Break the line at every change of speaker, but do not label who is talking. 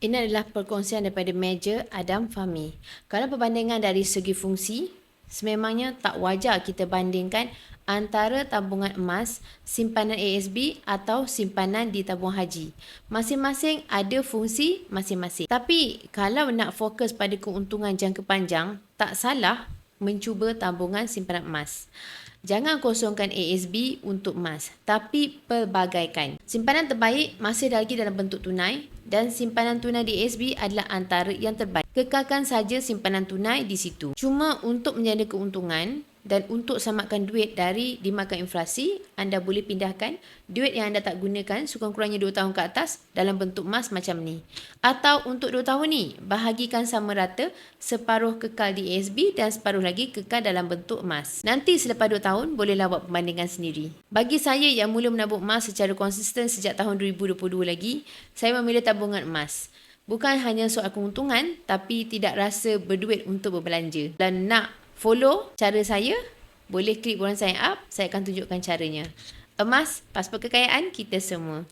Ini adalah perkongsian daripada meja Adam Fahmi. Kalau perbandingan dari segi fungsi, sememangnya tak wajar kita bandingkan antara tabungan emas, simpanan ASB atau simpanan di tabung haji. Masing-masing ada fungsi masing-masing. Tapi kalau nak fokus pada keuntungan jangka panjang, tak salah mencuba tabungan simpanan emas. Jangan kosongkan ASB untuk emas, tapi pelbagaikan. Simpanan terbaik masih lagi dalam bentuk tunai dan simpanan tunai di ASB adalah antara yang terbaik. Kekalkan saja simpanan tunai di situ. Cuma untuk menjadi keuntungan dan untuk selamatkan duit dari dimakan inflasi, anda boleh pindahkan duit yang anda tak gunakan sekurang-kurangnya 2 tahun ke atas dalam bentuk emas macam ni. Atau untuk 2 tahun ni, bahagikan sama rata, separuh kekal di ASB dan separuh lagi kekal dalam bentuk emas. Nanti selepas 2 tahun, bolehlah buat perbandingan sendiri. Bagi saya yang mula menabung emas secara konsisten sejak tahun 2022 lagi, saya memilih tabungan emas. Bukan hanya soal keuntungan, tapi tidak rasa berduit untuk berbelanja. Dan nak follow cara saya, boleh klik buruan sign up, saya akan tunjukkan caranya. Emas, pasport kekayaan kita semua.